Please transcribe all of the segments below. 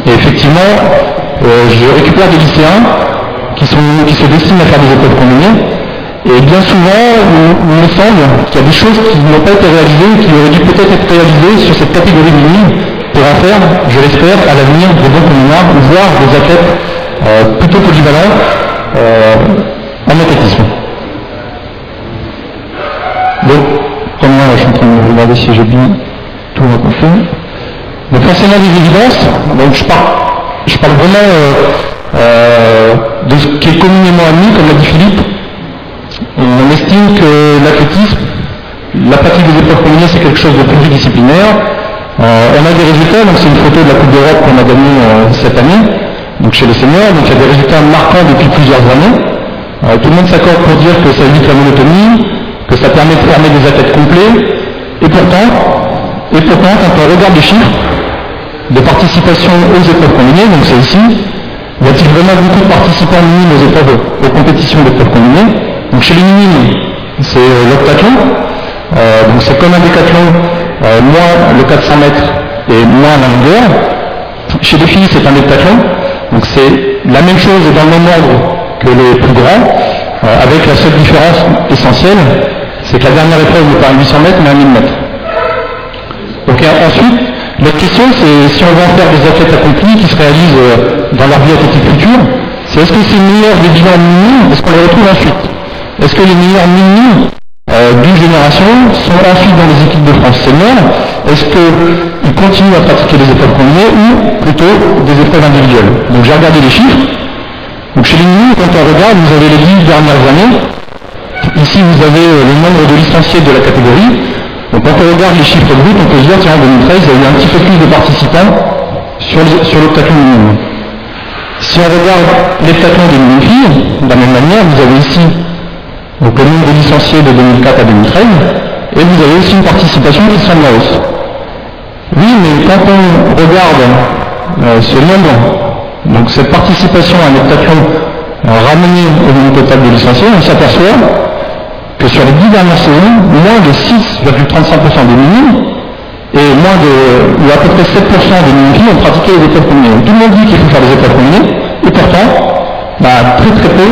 Et effectivement, je récupère des lycéens qui se destinent à faire des épreuves combinées. Et bien souvent, il me semble qu'il y a des choses qui n'ont pas été réalisées et qui auraient dû peut-être être réalisées sur cette catégorie de lignes pour en faire, je l'espère, à l'avenir des bons communards ou voire des athlètes plutôt polyvalents en athlétisme. Donc, premièrement, je suis en train de regarder si j'ai bien tout raconté. Donc, forcément des évidences, donc je parle vraiment de ce qui est communément admis, comme l'a dit Philippe. On estime que l'athlétisme, la pratique des épreuves combinées, c'est quelque chose de pluridisciplinaire. On a des résultats, donc c'est une photo de la Coupe d'Europe qu'on a gagnée cette année, donc chez les seniors, donc il y a des résultats marquants depuis plusieurs années. Tout le monde s'accorde pour dire que ça évite la monotonie, que ça permet de former des athlètes complets, et pourtant, quand on regarde les chiffres de participation aux épreuves combinées, donc c'est ici, y a-t-il vraiment beaucoup de participants minimes aux compétitions d'épreuves combinées? Donc chez les minimes, c'est l'octathlon, donc c'est comme un décathlon, moins le 400 mètres et moins la longueur. Chez les filles, c'est un heptathlon, donc c'est la même chose dans le même ordre que les plus grands, avec la seule différence essentielle, c'est que la dernière épreuve n'est pas à 800 mètres mais à 1000 mètres. Donc ensuite, l'autre question, c'est si on veut en faire des athlètes accomplis qui se réalisent dans leur vie athlétique future, c'est est-ce que ces meilleurs des bilans minimes, est-ce qu'on les retrouve ensuite? Est-ce que les meilleurs minimes d'une génération sont ensuite dans les équipes de France seniors? Est-ce qu'ils continuent à pratiquer des épreuves combinées ou plutôt des épreuves individuelles? Donc j'ai regardé les chiffres. Donc chez les minimes, quand on regarde, vous avez les 10 dernières années. Ici, vous avez le nombre de licenciés de la catégorie. Donc quand on regarde les chiffres bruts, on peut se dire, tiens, en 2013, il y a eu un petit peu plus de participants sur l'heptathlon minimum. Si on regarde l'heptathlon des mini-filles, de la même manière, vous avez ici donc le nombre de licenciés de 2004 à 2013, et vous avez aussi une participation qui sera de la hausse. Oui, mais quand on regarde ce nombre, donc cette participation à un heptathlon ramenée au nombre total de licenciés, on s'aperçoit que sur les 10 dernières saisons, moins de 6,35% des minimes et ou à peu près 7% des mini-filles ont pratiqué les épreuves combinées. Tout le monde dit qu'il faut faire des épreuves combinées, et pourtant, très peu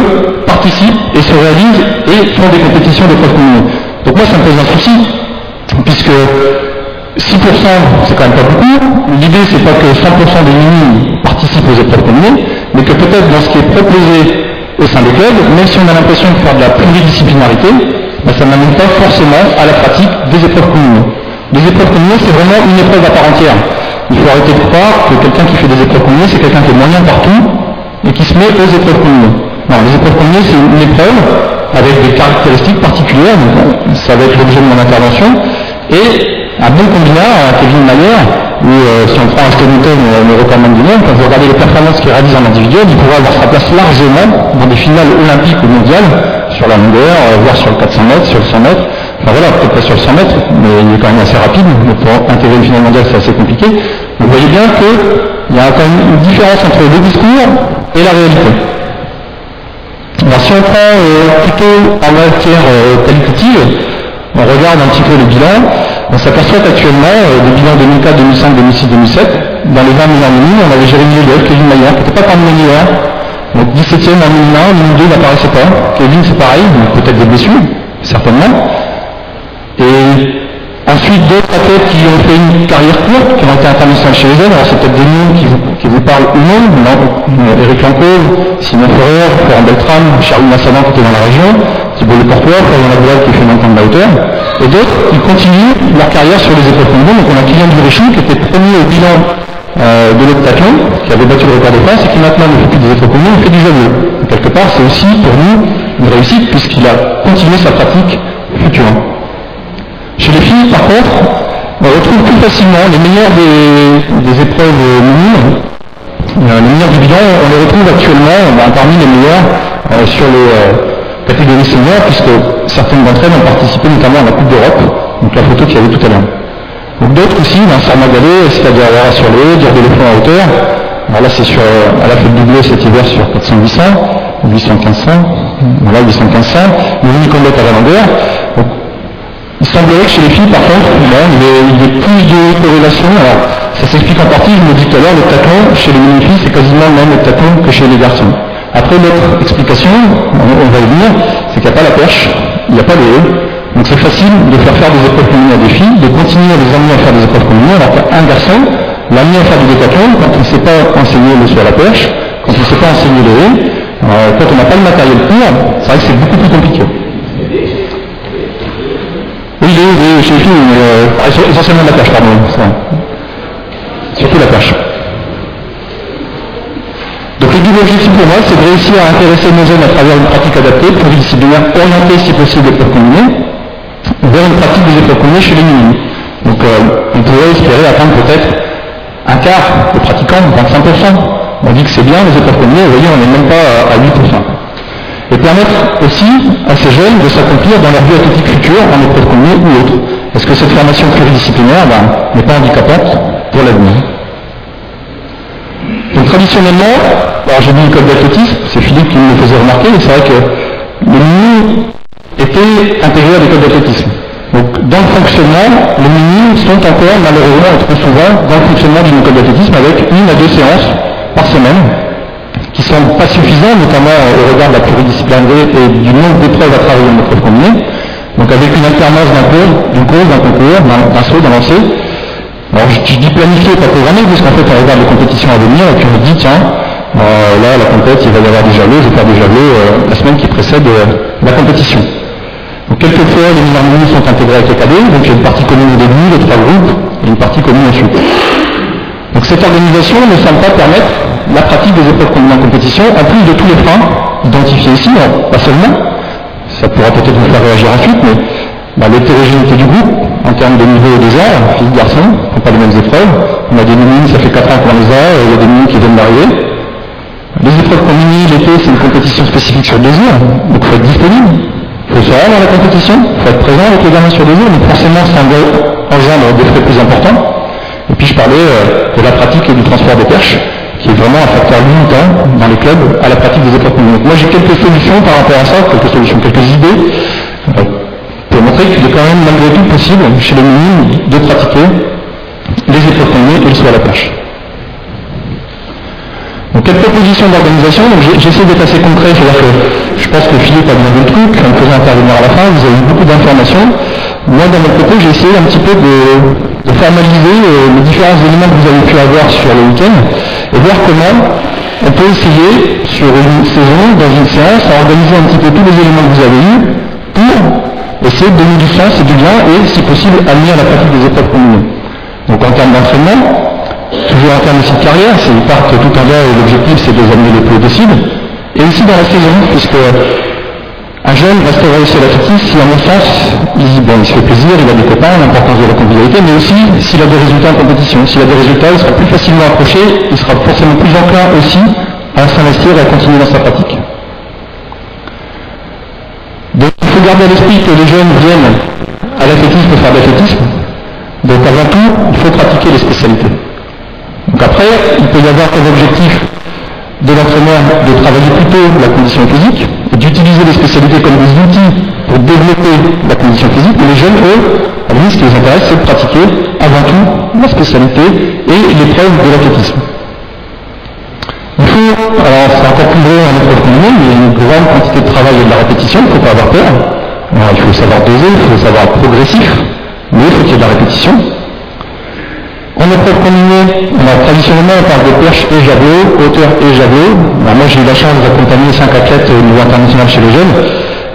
participent et se réalisent et font des compétitions d'épreuves combinées. Donc moi, ça me pose un souci, puisque 6%, c'est quand même pas beaucoup. L'idée, c'est pas que 100% des minimes participent aux épreuves combinées, mais que peut-être dans ce qui est proposé au sein des clubs, même si on a l'impression de faire de la pluridisciplinarité, ça n'amène pas forcément à la pratique des épreuves combinées. Les épreuves combinées, c'est vraiment une épreuve à part entière. Il faut arrêter de croire que quelqu'un qui fait des épreuves combinées, c'est quelqu'un qui est moyen partout et qui se met aux épreuves combinées. Non, les épreuves combinées, c'est une épreuve avec des caractéristiques particulières, donc ça va être l'objet de mon intervention, et un bon combinard, Kevin Mayer, ou si on prend un Newton, le recordman du monde, quand vous regardez les performances qu'il réalise en individuel, il pourra avoir sa place largement dans des finales olympiques ou mondiales, sur la longueur, voire sur le 400 mètres, sur le 100 mètres, enfin voilà, peut-être pas sur le 100 mètres, mais il est quand même assez rapide, mais pour intégrer une finale mondiale, c'est assez compliqué. Vous voyez bien qu'il y a quand même une différence entre le discours et la réalité. Alors si on prend plutôt en matière qualitative, on regarde un petit peu le bilan, on s'aperçoit qu'actuellement, des bilans 2004, 2005, 2006, 2007, dans les 20 meilleurs minimes, on avait Jérémy Leliev, Kevin Mayer, qui n'était pas parmi les meilleurs, donc 17e en mine 1, mine 2 n'apparaissait pas, Kevin c'est pareil, peut-être des blessures, certainement, et ensuite d'autres athlètes qui ont fait une carrière courte, qui ont été internationaux chez les hommes, alors c'est peut-être des noms qui vous parlent ou non, Eric Lancôve, Simon Ferrer, Florent Beltrame, Charles Massadan qui était dans la région, Thibault Le Portois, Florian Labourel qui fait longtemps de la hauteur, et d'autres qui continuent leur carrière sur les épreuves combinées. Donc on a Kylian Duréchou qui était premier au bilan de l'heptathlon, qui avait battu le record de France et qui maintenant ne fait plus des épreuves combinées, il fait du javelot. Quelque part c'est aussi pour nous une réussite puisqu'il a continué sa pratique future. Chez les filles, par contre, on retrouve plus facilement les meilleurs des épreuves minimes. Les meilleurs du bilan, on les retrouve actuellement parmi les meilleurs sur les catégories seniors, puisque certaines d'entre elles ont participé notamment à la Coupe d'Europe, donc la photo qu'il y avait tout à l'heure. Donc d'autres aussi, Vincent Magalé, c'est-à-dire sur le haut, Dior de Lefond à hauteur. Alors là, elle a fait le doublé cet hiver sur 400-800, 815-100, voilà, 815-100, une Nicolette à la longueur. Donc, Il semblerait que chez les filles, par contre, il y ait plus de corrélation. Alors, ça s'explique en partie, je me dis tout à l'heure, le tacon, chez les mini-filles, c'est quasiment le même tacon que chez les garçons. Après, l'autre explication, on va y venir, c'est qu'il n'y a pas la perche, il n'y a pas les haies. Donc c'est facile de faire des épreuves combinées à des filles, de continuer à les emmener à faire des épreuves combinées, alors qu'un garçon l'a mis à faire du décathlon quand on ne sait pas enseigner le saut à la perche, quand on ne sait pas enseigner les haies, quand on n'a pas le matériel pour, c'est vrai que c'est beaucoup plus compliqué. Oui, chez les filles, mais essentiellement la perche, pardon. Surtout la perche. Donc le double objectif pour moi, c'est de réussir à intéresser nos jeunes à travers une pratique adaptée, pluridisciplinaire, orientée si possible d'épreuves combinées, vers une pratique des épreuves combinées chez les minimes. Donc on pourrait espérer atteindre peut-être un quart de pratiquants, 25%. On dit que c'est bien les épreuves combinées, vous voyez, on n'est même pas à 8%. Et permettre aussi à ces jeunes de s'accomplir dans leur vie athlétique future, en épreuves combinées ou autres. Est-ce que cette formation pluridisciplinaire n'est pas handicapante pour l'avenir? Donc traditionnellement, alors j'ai dit l'école d'athlétisme, c'est Philippe qui me le faisait remarquer, et c'est vrai que les minimes étaient intégrés à l'école d'athlétisme. Donc dans le fonctionnement, les minimes sont encore malheureusement et trop souvent dans le fonctionnement d'une école d'athlétisme avec 1 à 2 séances par semaine, qui ne sont pas suffisants, notamment au regard de la pluridisciplinarité et du nombre d'épreuves à travailler en épreuve combinée. Donc avec une alternance d'un concours, d'un saut, d'un lancer. Alors je dis planifié, pas programmé, puisqu'en fait on regarde les compétitions à venir et puis on se dit tiens, là la compétition, il va y avoir des javelots, je vais faire des javelots la semaine qui précède la compétition. Donc quelquefois les mineurs mini sont intégrés avec les cadets, donc il y a une partie commune au début, les 3 groupes, et une partie commune ensuite. Donc cette organisation ne semble pas permettre la pratique des épreuves combinées en compétition, en plus de tous les freins identifiés ici, pas seulement, ça pourra peut-être vous faire réagir ensuite, mais l'hétérogénéité du groupe, en termes de niveau des arts, filles, garçons, ne font pas les mêmes épreuves. On a des minimes, ça fait 4 ans qu'on les a, il y a des minimes qui viennent d'arriver. Les épreuves combinées, l'été, c'est une compétition spécifique sur 2 jours, donc il faut être disponible, il faut se rendre dans la compétition, il faut être présent avec les gamins sur 2 jours, donc forcément ça engendre des frais plus importants. Et puis je parlais de la pratique et du transport des perches, qui est vraiment un facteur limitant dans les clubs à la pratique des épreuves combinées. Donc moi j'ai quelques solutions par rapport à ça, quelques idées, pour montrer qu'il est quand même malgré tout possible chez les minimes de pratiquer les épreuves combinées et le saut à la perche. Donc quelle proposition d'organisation? J'essaie d'être assez concret, c'est-à-dire que je pense que Philippe a bien vu le truc, on me faisait intervenir à la fin, vous avez eu beaucoup d'informations. Moi dans mon propos j'ai essayé un petit peu de formaliser les différents éléments que vous avez pu avoir sur le week-end et voir comment on peut essayer sur une saison, dans une séance, à organiser un petit peu tous les éléments que vous avez eus pour essayer de donner du sens et du lien et, si possible, amener à la pratique des épreuves combinées. Donc en termes d'entraînement, toujours en termes aussi de carrière, ils partent tout en bas et l'objectif c'est de les amener le plus possible. Et aussi dans la saison, puisque un jeune restera aussi à l'athlétisme si, à mon sens, il se fait plaisir, il a des copains, l'importance de la convivialité, mais aussi s'il a des résultats en compétition. S'il a des résultats, il sera plus facilement approché, il sera forcément plus enclin aussi à s'investir et à continuer dans sa pratique. Donc il faut garder à l'esprit que les jeunes viennent à l'athlétisme pour faire de l'athlétisme. Donc avant tout, il faut pratiquer les spécialités. Donc après, il peut y avoir comme objectif de l'entraîneur de travailler plutôt la condition physique, et d'utiliser les spécialités comme des outils pour développer la condition physique, mais les jeunes, eux, à lui, ce qui les intéresse, c'est de pratiquer avant tout la spécialité et l'épreuve de l'athlétisme. Il faut, alors c'est encore plus vrai en épreuve combinée, il y a une grande quantité de travail et de la répétition, il ne faut pas avoir peur. Alors, il faut savoir doser, il faut savoir être progressif, mais il faut qu'il y ait de la répétition. En épreuve combinée, traditionnellement on parle de perche et javelot, hauteur et javelot. Moi j'ai eu la chance d'accompagner 5 athlètes au niveau international chez les jeunes.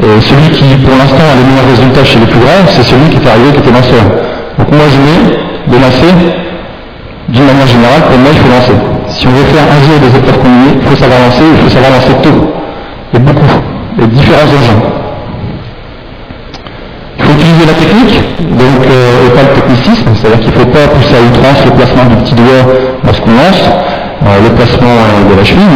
Et celui qui pour l'instant a les meilleurs résultats chez les plus grands, c'est celui qui est arrivé qui était lanceur. Donc moi je mets de lancer, d'une manière générale, pour moi il faut lancer. Si on veut faire un jour des épreuves combinées, il faut savoir lancer, il faut savoir lancer tôt. Et beaucoup, et différents engins. Il faut utiliser la technique, donc et pas le technicisme, c'est-à-dire qu'il ne faut pas pousser à outrance le placement du petit doigt lorsqu'on lance, le placement de la cheville.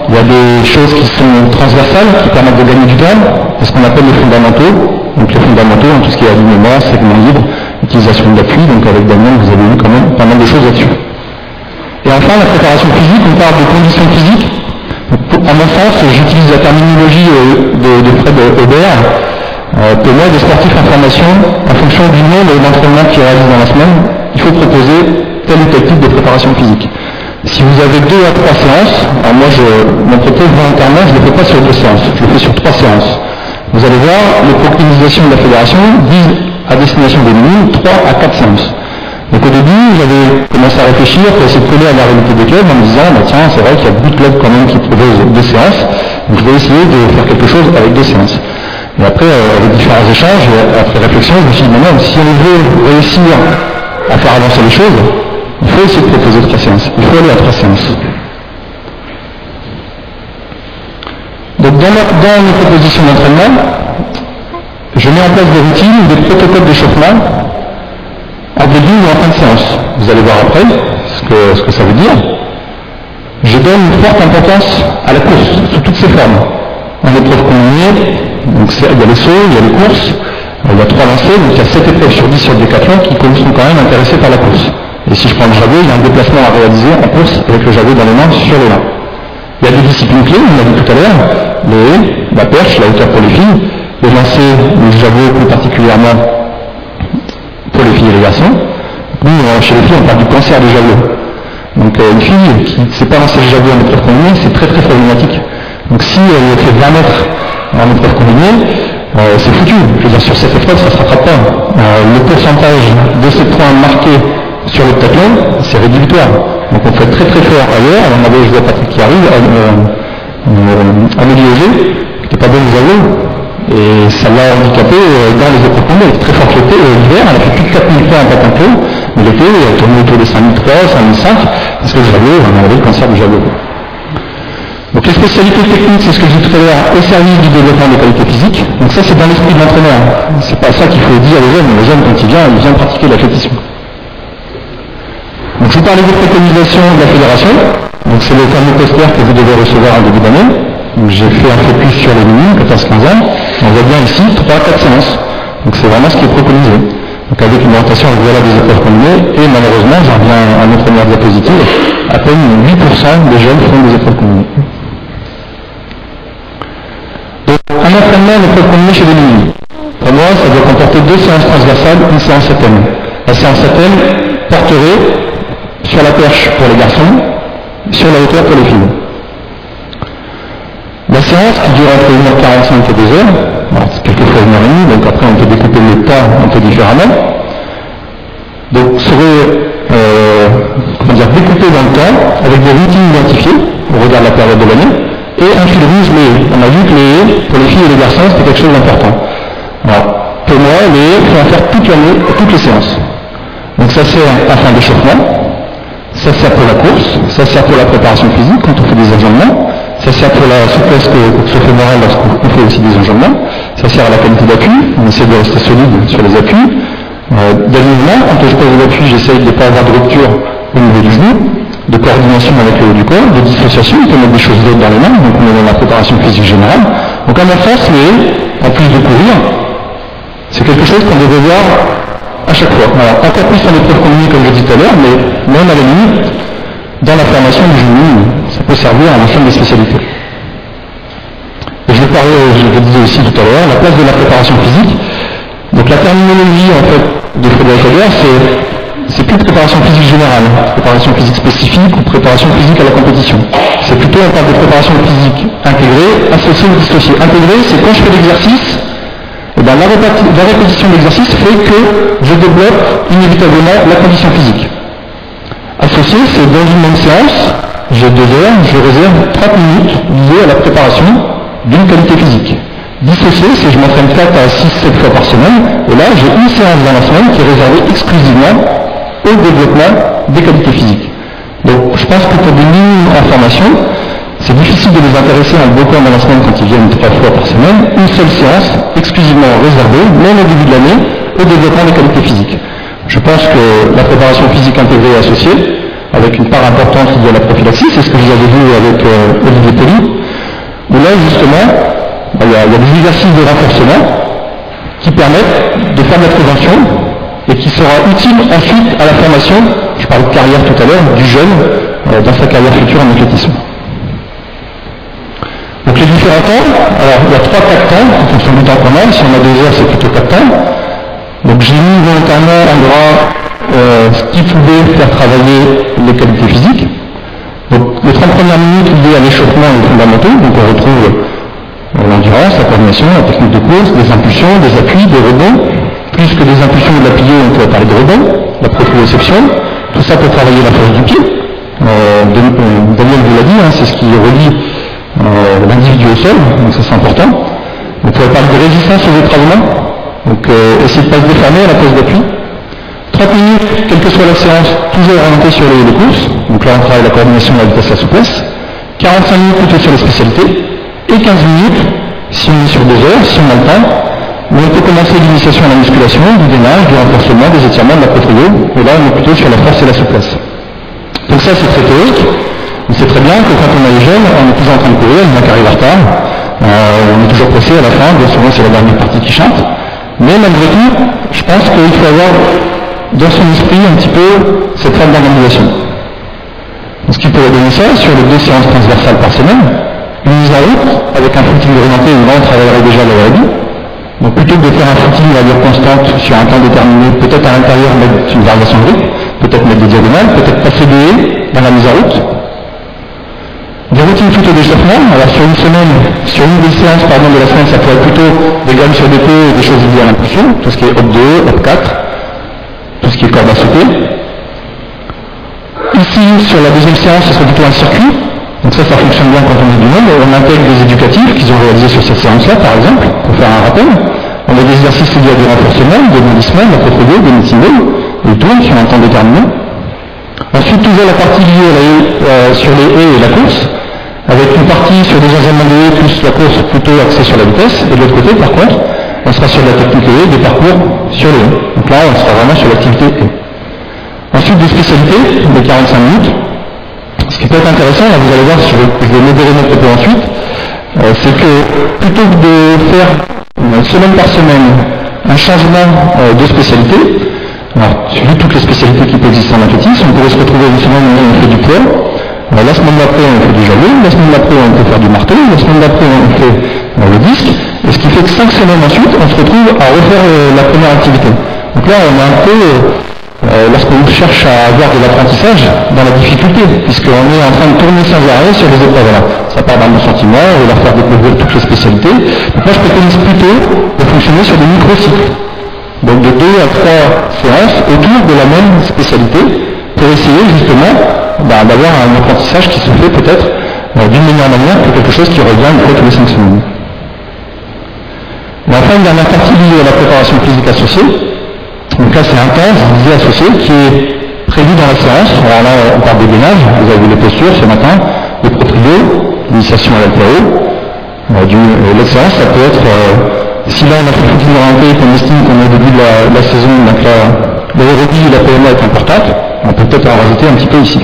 Il y a des choses qui sont transversales, qui permettent de gagner du temps, c'est ce qu'on appelle les fondamentaux. Donc les fondamentaux, tout ce qui est alignement, segment libre, utilisation de l'appui, donc avec Damien vous avez vu quand même pas mal de choses là-dessus. Et enfin la préparation physique, on parle de conditions physiques. À mon sens, j'utilise la terminologie de Fred Aubert. Pour moi, des sportifs en formation, en fonction du nombre d'entraînements qu'ils réalisent dans la semaine, il faut proposer tel ou tel type de préparation physique. Si vous avez 2 à 3 séances, alors moi mon propos volontairement, je ne le fais pas sur 2 séances, je le fais sur 3 séances. Vous allez voir, les préconisations de la fédération disent à destination des minimes 3 à 4 séances. Donc au début, j'avais commencé à réfléchir pour essayer de coller à la réalité des clubs en me disant, bah, tiens, c'est vrai qu'il y a beaucoup de clubs quand même qui proposent 2 séances, donc je vais essayer de faire quelque chose avec 2 séances. Et après, avec différents échanges, après réflexion, je me suis dit, non, si on veut réussir à faire avancer les choses, il faut essayer de proposer 3 séances. Il faut aller à 3 séances. Donc dans mes propositions d'entraînement, je mets en place des routines, des protocoles d'échauffement en début ou en fin de séance. Vous allez voir après ce que ça veut dire. Je donne une forte importance à la course, sous toutes ses formes. En épreuve combinée, donc il y a les sauts, il y a les courses, il y a 3 lancers, donc il y a 7 épreuves sur 10 sur le décathlon qui sont quand même intéressés par la course. Et si je prends le javelot, il y a un déplacement à réaliser en course avec le javelot dans les mains sur les mains. Il y a des disciplines clés, on l'a dit tout à l'heure, la perche, la hauteur pour les filles, les lancers, les javelots plus particulièrement pour les filles et les garçons. Nous, chez les filles, on parle du cancer du javelot. Donc une fille qui ne sait pas lancer le javelot en épreuve combinée, c'est très très problématique. Donc si elle fait 20 mètres en épreuve combinée, c'est foutu. Je veux dire, sur cette épreuve, ça ne se rattrape pas. Le pourcentage de ces points marqués sur le décathlon, c'est rédhibitoire. Donc on fait très très fort ailleurs. On avait, je vois Patrick qui arrive, Amélie Auger, qui n'était pas bonne au javelot, et ça l'a handicapé dans les épreuves combinées. Elle était très forte l'hiver, elle a fait plus de 4000 points en patin plo, mais l'été, elle tournait autour des 5003, 5005, parce que le javelot, on avait le cancer du javelot. Donc les spécialités techniques, c'est ce que j'ai dit tout à l'heure, au service du développement des qualités physiques. Donc ça, c'est dans l'esprit de l'entraîneur. C'est pas ça qu'il faut dire aux jeunes. Les jeunes, quand ils viennent pratiquer l'athlétisme. Donc je vous parlais des préconisations de la fédération. Donc c'est le fameux poster que vous devez recevoir en début d'année. Donc j'ai fait un focus sur les minimes, 14-15 ans. On voit bien ici 3-4 séances. Donc c'est vraiment ce qui est préconisé. Donc avec une orientation voilà des épreuves combinées. Et malheureusement, j'en reviens à notre première diapositive, à peine 8% des jeunes font des épreuves combinées. Un entraînement en épreuve combinée chez les minimes. Pour moi, ça doit comporter 2 séances transversales, une séance à thème. La séance à thème porterait sur la perche pour les garçons, sur la hauteur pour les filles. La séance qui dure entre 1h45 et 2 heures, alors c'est quelquefois 1h30, donc après on peut découper le temps un peu différemment, donc serait découpée dans le temps avec des routines identifiées au regard de la période de l'année, et un fil rouge, les haies. On a vu que les haies, pour les filles et les garçons, c'était quelque chose d'important. Alors, pour moi, les haies, il faut en faire toute l'année, toutes les séances. Donc ça sert à fin d'échauffement, ça sert pour la course, ça sert pour la préparation physique quand on fait des enjambements, ça sert pour la souplesse coxo-fémorale lorsqu'on fait aussi des enjambements, ça sert à la qualité d'appui, on essaie de rester solide sur les appuis. D'alignement, quand je pose l'appui, j'essaye de ne pas avoir de rupture au niveau du genou, de coordination avec le haut du corps, de dissociation, on peut mettre des choses d'autres dans les mains, donc on est dans la préparation physique générale. Donc à mon sens, en plus de courir, c'est quelque chose qu'on devrait voir à chaque fois. Alors, encore plus en épreuve combinée comme je disais tout à l'heure, mais même à la limite, dans la formation du genou, ça peut servir à l'ensemble des spécialités. Et je vais parler, je le disais aussi tout à l'heure, la place de la préparation physique. Donc la terminologie en fait de Frédéric Adler, c'est plus préparation physique générale, préparation physique spécifique ou préparation physique à la compétition. C'est plutôt on parle de préparation physique intégrée, associée ou dissociée. Intégrée, c'est quand je fais l'exercice, et bien la répétition de l'exercice fait que je développe inévitablement la condition physique. Associé, c'est dans une même séance, j'ai 2 heures, je réserve 30 minutes liées à la préparation d'une qualité physique. Dissocié, c'est je m'entraîne 4 à 6-7 fois par semaine, et là j'ai une séance dans la semaine qui est réservée exclusivement au développement des qualités physiques. Donc je pense que pour des minimes en formation, c'est difficile de les intéresser en bloquant dans la semaine quand ils viennent 3 fois par semaine, une seule séance exclusivement réservée, même au début de l'année, au développement des qualités physiques. Je pense que la préparation physique intégrée est associée, avec une part importante liée à la prophylaxie, c'est ce que vous avez vu avec Olivier Poli, où là justement, il y a des exercices de renforcement qui permettent de faire de la prévention et qui sera utile ensuite à la formation, je parlais de carrière tout à l'heure, du jeune dans sa carrière future en athlétisme. Donc les différents en temps, alors il y a 3-4 temps, en fonction du temps qu'on a. Si on a 2 heures, c'est plutôt 4 temps. Donc j'ai mis volontairement en gras ce qui pouvait faire travailler les qualités physiques. Donc les 30 premières minutes liées à l'échauffement et les fondamentaux, donc on retrouve l'endurance, la coordination, la technique de course, des impulsions, des appuis, des rebonds. Plus que des impulsions ou de l'appui, on peut parler de rebond, la proprioception, tout ça pour travailler la force du pied. Daniel vous l'a dit, c'est ce qui relie l'individu au sol, donc ça c'est important. On pourrait parler de résistance aux écrasements, donc essayer de ne pas se déformer à la pose d'appui. 30 minutes, quelle que soit la séance, toujours orientée sur les courses, donc là on travaille la coordination, la vitesse, la souplesse. 45 minutes plutôt sur les spécialités, et 15 minutes, si on est sur 2 heures, si on a le temps, mais on peut commencer l'initiation à la musculation, du gainage, du renforcement, des étirements, de la proprio, et là on est plutôt sur la force et la souplesse. Donc ça c'est très théorique. On sait très bien que quand on est jeune, on est toujours en train de courir, on arrive en retard, on est toujours pressé à la fin, bien souvent c'est la dernière partie qui chante. Mais malgré tout, je pense qu'il faut avoir dans son esprit un petit peu cette forme d'organisation. Ce qui pourrait donner ça sur les 2 séances transversales par semaine, une mise en route avec un footing orienté où là on travaillerait déjà l'aérobie. Donc plutôt que de faire un footing à allure constante sur un temps déterminé, peut-être à l'intérieur mettre une variation de rythme, peut-être mettre des diagonales, peut-être passer des haies dans la mise en route. Des routines plutôt d'échauffement, alors sur une des séances de la semaine, ça pourrait être plutôt des gammes sur des pieds et des choses liées à l'impulsion, tout ce qui est hop 2, hop 4, tout ce qui est corde à sauter. Ici, sur la deuxième séance, ce serait plutôt un circuit. Donc ça fonctionne bien quand on est du monde. On intègre des éducatifs qu'ils ont réalisés sur cette séance-là, par exemple, pour faire un rappel. On a des exercices liés à du renforcement, des bondissements, de la proprio, des meeting des tours sur un temps déterminé. Ensuite, toujours la partie liée sur les haies et la course, avec une partie sur des enchaînements de haies, plus la course plutôt axée sur la vitesse. Et de l'autre côté, par contre, on sera sur la technique haies, des parcours sur les haies. Donc là, on sera vraiment sur l'activité haies. Ensuite, des spécialités de 45 minutes. Ce qui peut être intéressant, là vous allez voir, je vais modérer notre propos ensuite, c'est que plutôt que de faire semaine par semaine un changement de spécialité, alors vu toutes les spécialités qui peuvent exister en athlétisme, on pourrait se retrouver une semaine où on fait du poids, la semaine d'après on fait du javelot, la semaine d'après on peut faire du marteau, la semaine d'après on fait le disque, et ce qui fait que 5 semaines ensuite on se retrouve à refaire la première activité. Donc là on a un peu lorsqu'on cherche à avoir de l'apprentissage dans la difficulté, puisqu'on est en train de tourner sans arrêt sur les épreuves. Là. Ça part d'un bon sentiment, on va leur faire découvrir toutes les spécialités. Donc moi je préconise plutôt de fonctionner sur des micro-cycles. Donc de 2 à 3 séances autour de la même spécialité, pour essayer justement d'avoir un apprentissage qui se fait peut-être d'une meilleure manière que quelque chose qui revient une fois tous les 5 semaines. Et enfin, une dernière partie liée à la préparation physique associée. Donc là, c'est un temps, je vous disais, associé, qui est prévu dans la séance. Alors là, on parle des gainages, vous avez vu les postures ce matin, les proprio, l'initiation à l'altéro. La séance, ça peut être, si là on a fait footing orienté, qu'on estime qu'on est au début de la saison, donc là, l'aérobie et la PMA est importante, on peut peut-être en rajouter un petit peu ici.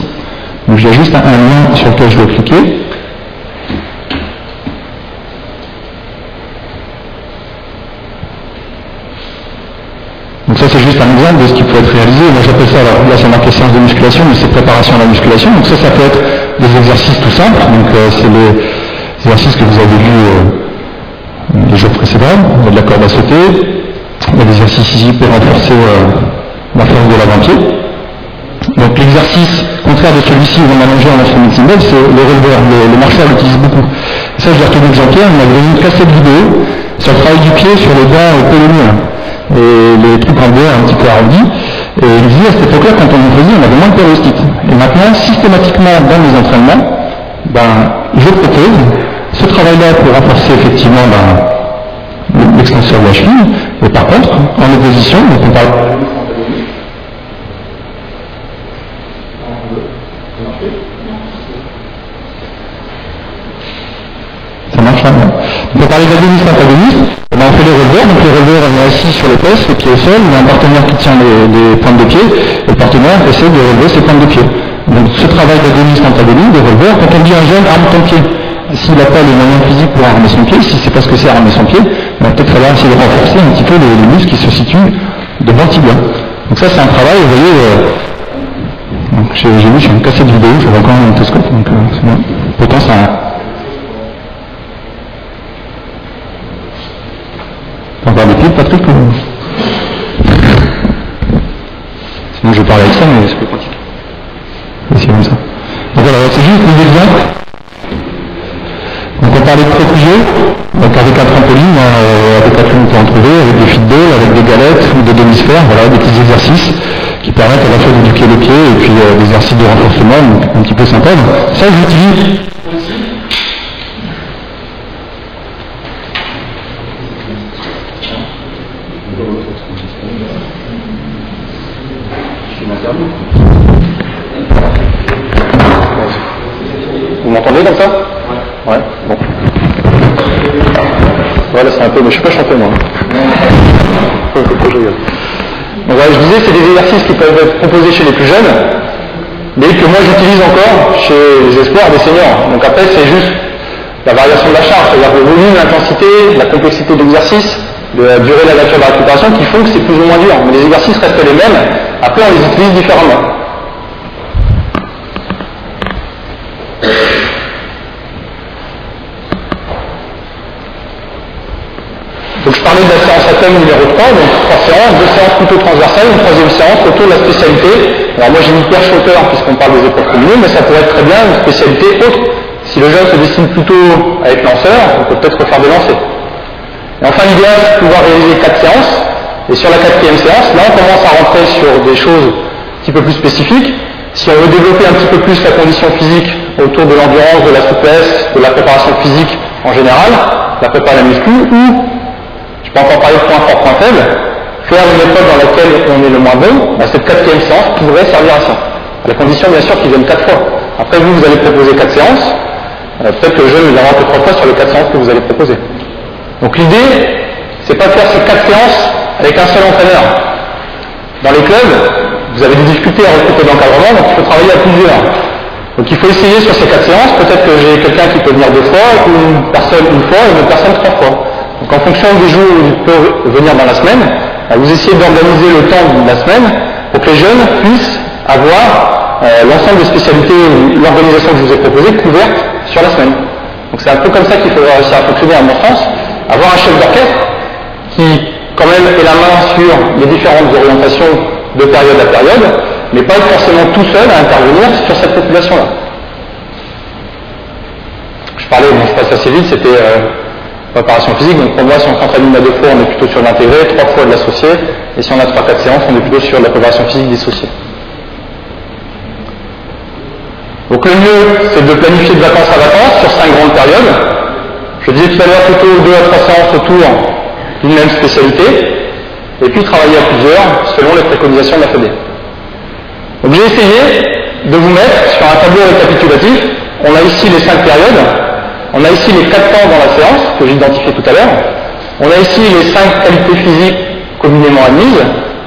Donc j'ai juste un lien sur lequel je dois cliquer. Donc ça c'est juste un exemple de ce qui peut être réalisé. Moi j'appelle ça, alors là c'est marqué séance de musculation, mais c'est préparation à la musculation. Donc ça peut être des exercices tout simples. Donc c'est les exercices que vous avez vus les jours précédents. Il y a de la corde à sauter, il y a des exercices ici pour renforcer la force de l'avant-pied. Donc l'exercice contraire de celui-ci où on a mangé en enchaînement single, c'est le releveur. Les marcheurs l'utilisent beaucoup. Et ça je l'ai retenu de Jean-Pierre, il m'a donné une cassette vidéo sur le travail du pied sur les bancs polonais. Et les trucs en bois un petit peu arrondis. Et il disait à cette époque-là, quand on le faisait, on avait moins de périostite. Et maintenant, systématiquement dans les entraînements, je propose ce travail-là pour renforcer effectivement l'extenseur de la cheville. Et par contre, en opposition, donc on parle. Ça marche là, non. On peut parler d'agoniste-antagoniste. On fait les releveurs, donc les releveurs on est assis sur les fesses, les pieds au sol, il y a un partenaire qui tient les pointes de pied, et le partenaire essaie de relever ses pointes de pied. Donc ce travail d'agoniste-antagoniste, des releveurs, quand on dit un jeune arme ton pied, s'il n'a pas les moyens physiques pour armer son pied, si c'est pas ce que c'est armer son pied, il va peut-être falloir essayer de renforcer un petit peu les muscles qui se situent devant le tibia. Donc ça c'est un travail, vous voyez, j'ai vu sur une cassette vidéo, j'avais encore un otoscope, donc c'est bien. Pourtant ça. Patrick Sinon je vais parler avec ça, mais c'est plus pratique. Et c'est comme ça. Donc voilà, c'est juste des exemples. Donc on parlait de proprio, donc avec un trampoline, avec un on peut en trouver, avec des footballs, avec des galettes ou des demi-sphères, voilà, des petits exercices qui permettent à la fois d'éduquer le pied et puis des exercices de renforcement, donc un petit peu sympa. Ça j'utilise. Vous m'entendez comme ça? Ouais. Bon. Voilà, c'est un peu, mais je ne sais pas chanter moi. Donc voilà, je disais, c'est des exercices qui peuvent être proposés chez les plus jeunes, mais que moi j'utilise encore chez les espoirs des seniors. Donc après, c'est juste la variation de la charge, c'est-à-dire le volume, l'intensité, la complexité de l'exercice, la durée, la nature de la récupération, qui font que c'est plus ou moins dur. Mais les exercices restent les mêmes, après on les utilise différemment. Donc je parlais de la séance à thème numéro 3, donc 3 séances, 2 séances plutôt transversales, une 3e séance autour de la spécialité. Alors moi j'ai mis perche hauteur puisqu'on parle des épreuves combinées, mais ça pourrait être très bien une spécialité autre. Si le jeune se destine plutôt à être lanceur, on peut peut-être refaire des lancers. Et enfin l'idéal c'est de pouvoir réaliser 4 séances, et sur la 4e séance, là on commence à rentrer sur des choses un petit peu plus spécifiques. Si on veut développer un petit peu plus la condition physique autour de l'endurance, de la souplesse, de la préparation physique en général, la prépa à la muscu, ou je peux encore parler de point fort, point faible, faire une méthode dans laquelle on est le moins bon, cette 4e séance pourrait servir à ça. À la condition bien sûr qu'ils viennent 4 fois. Après vous allez proposer 4 séances, peut-être que le jeune ne viendra que 3 fois sur les 4 séances que vous allez proposer. Donc l'idée, c'est pas de faire ces 4 séances avec un seul entraîneur. Dans les clubs, vous avez des difficultés à recruter d'encadrement, donc il faut travailler à plusieurs. Donc il faut essayer sur ces 4 séances, peut-être que j'ai quelqu'un qui peut venir 2 fois, ou une personne 1 fois, et une autre personne 3 fois. Donc en fonction des jours où il peut venir dans la semaine, vous essayez d'organiser le temps de la semaine pour que les jeunes puissent avoir l'ensemble des spécialités ou l'organisation que je vous ai proposée couverte sur la semaine. Donc c'est un peu comme ça qu'il faut réussir à fonctionner à mon sens, avoir un chef d'orchestre qui quand même ait la main sur les différentes orientations de période à période, mais pas être forcément tout seul à intervenir sur cette population-là. Je parlais, bon, je passe assez vite, c'était préparation physique, donc pour moi si on s'entraîne 1 à 2 fois on est plutôt sur l'intégré, 3 fois de l'associé, et si on a 3-4 séances on est plutôt sur la préparation physique dissociée. Donc le mieux c'est de planifier de vacances à vacances sur 5 grandes périodes. Je disais tout à l'heure plutôt 2 à 3 séances autour d'une même spécialité, et puis travailler à plusieurs selon les préconisations de la FED. Donc j'ai essayé de vous mettre sur un tableau récapitulatif, on a ici les 5 périodes. On a ici les 4 temps dans la séance, que j'ai identifié tout à l'heure. On a ici les 5 qualités physiques communément admises,